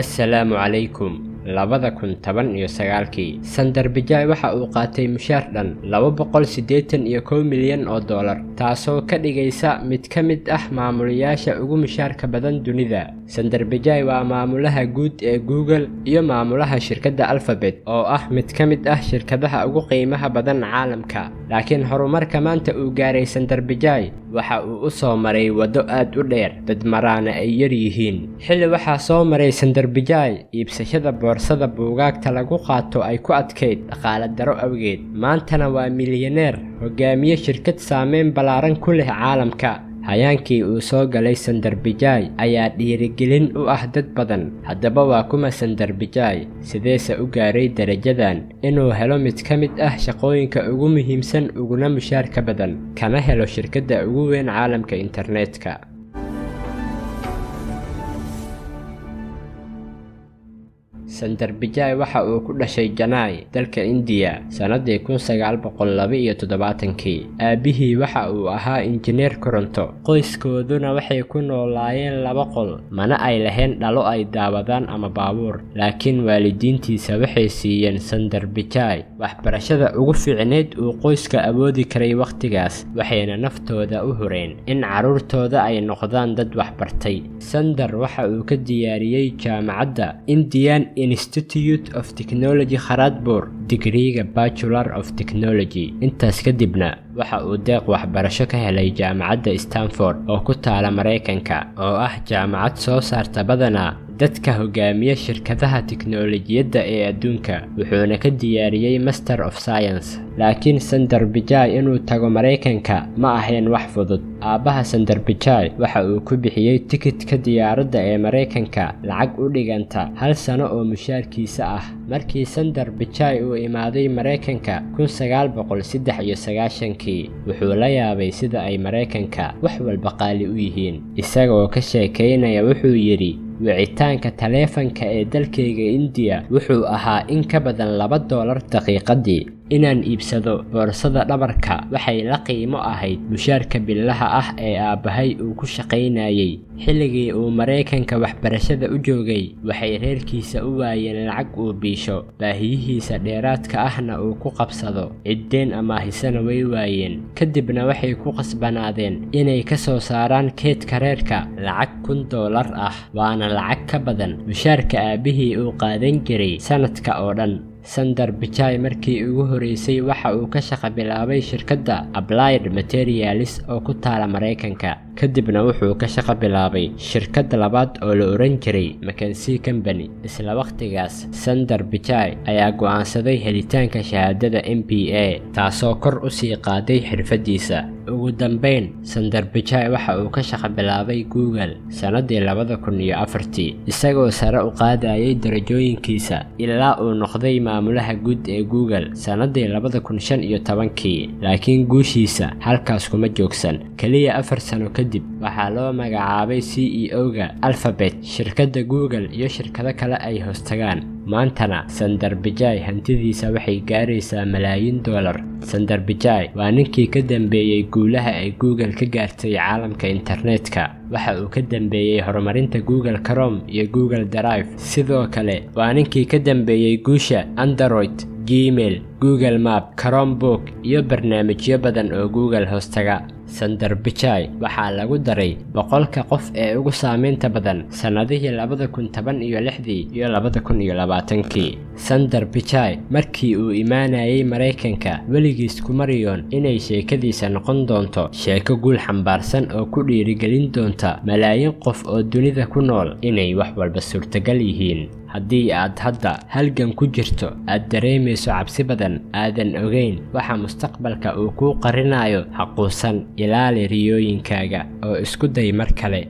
assalaamu calaykum. 2019 Sundar Pichai waxa uu qaatay mushaar dhan $281 milyan oo dollar, taasoo ka dhigaysa mid ka mid ah maamulayaasha ugu mushaarka badan dunida. Sundar Pichai waa maamulaha guud ee Google iyo maamulaha shirkadda Alphabet oo ah mid ka mid ah shirkadaha ugu qiimaha badan caalamka. Laakiin horumarka maanta uu gaaray Sundar Pichai waxa uu u soo maray waddo aad u dheer, dad maraana ay yar yihiin. Xilli waxaa soo maray Sundar Pichai iibsashada boorsada buugaagta lagu qaato ay ku adkayd dhaqaale daro awgeed. Maantana waa milyaneer, hogaamiye shirkad saameyn ballaaran ku leh caalamka. Hayaankii uu soo galay Sundar Pichai ayaa dhiirigelin u ah dad badan. Haddaba waa kuma Sundar Pichai, sideese u gaaray darajadan inuu helo mid ka mid ah shaqooyinka ugu muhiimsan uguna mushaarka badan, kana helo shirkadda ugu weyn caalamka internetka. Sundar Pichai waxa uu ku dhashay Chennai, dalka India, sanadii 1972. Aabihii waxa uu ahaa injineer koronto. Qoyskooduna waxay ku noolaayeen 2 qol, mana ay lahayn dhalo ay daawadaan ama baabuur. Laakiin waalidiintiisa waxay siiyeen Sundar Pichai waxbarashada ugu fiicneed uu qoyska awoodi karay waqtigaas, waxayna naftooda u hureen in carruurtooda ay noqdaan dad waxbartay. Sundar waxa uu ka diyaariyey jaamacadda Indian Institute of Technology Kharagpur digriga Bachelor of Technology. Intaas kadibna waxa uu deeq waxbarasho ka helay jaamacadda Stanford oo ku taala Mareykanka, oo ah jaamacad soo saarta badanaa dadka hogaamiya shirkadaha tiknoolajiyadda ee adduunka. Wuxuuna ka diyaariyey Master of Science. Laakiin Sundar Pichai inuu tago Mareykanka ma ahayn wax fudud. Aabaha Sundar Pichai waxa uu ku bixiyey tikidhka diyaaradda ee Mareykanka lacag u dhiganta 1 sano oo mushaarkiisa ah. Markii Sundar Pichai uu imaaday Mareykanka 1993, wuxuu la yaabay sida ay Mareykanka wax walba qaali u yihiin. Isagoo ka sheekeynaya wuxuu yidhi, wicitaanka taleefanka ee dalkayga India wuxuu ahaa in ka badan $2 daqiiqadii. Inaan iibsado boorsada dhabarka waxay la qiimo ahayd mushaarka billaha ah ee aabahay uu ku shaqaynayay. Xilligii uu Mareykanka waxbarashada u joogay, waxay reerkiisa u waayeen lacag uu biisho, baahiyihiisa dheeraadka ahna uu ku qabsado. Ciddeen amaahisana way waayeen. Kadibna waxay ku qasbanaadeen inay ka soo saaraan keedka reerka lacag $1,000 ah, waana lacag ka badan mushaarka aabihii uu qaadan jiray sanadka oo dhan. Sundar Pichai markii ugu horeysay waxa uu ka shaqo bilaabay shirkadda Applied Materials oo ku taala Mareykanka. Kadibna wuxuu ka shaqo bilaabay shirkad labaad oo la oran jiray McKinsey Company. Isla waqtigaas, Sundar Pichai ayaa go'aansaday helitaanka shahaadada MBA, taasoo kor u sii qaaday xirfadiisa. Ugu dambeyn, Sundar Pichai waxa uu ka shaqo bilaabay Google sanadii 2004, isagoo sare u qaadayay darajooyinkiisa ilaa uu noqday maamulaha guud ee Google sanadii 2015. Laakiin guushiisa halkaas kuma joogsan. Kaliya 4 sano kadib waxaa loo magacaabay CEO-ga Alphabet, shirkadda Google iyo shirkado kale ay hoostagaan. Maantana Sundar Pichai hantidiisa waxay gaaraysaa malaayiin dollar. Sundar Pichai waa ninkii ka dambeeyay guulaha ay Google ka gaartay caalamka internetka. Waxa uu ka dambeeyay horumarinta Google Chrome iyo Google Drive. Sidoo kale waa ninkii ka dambeeyay guusha Android, Gmail, Google Map, Chromebook iyo barnaamijyo badan oo Google hoostaga. Sundar Pichai waxaa lagu daray 100 qof ee ugu saameynta badan sanadihii 2016 iyo 2020. Sundar Pichai markii uu imaanayay Mareykanka weligiis kuma riyoon inay sheekadiisa noqon doonto sheeko guul xambaarsan oo ku dhiirigelin doonta malaayiin qof oo dunida ku nool inay wax walba suurtagal yihiin. Haddii aad hadda halgan ku jirto, aad dareemayso cabsi badan, aadan ogeyn waxa mustaqbalka uu kuu qarinayo, ha quusan. Ilaali riyooyinkaaga oo isku day mar kale.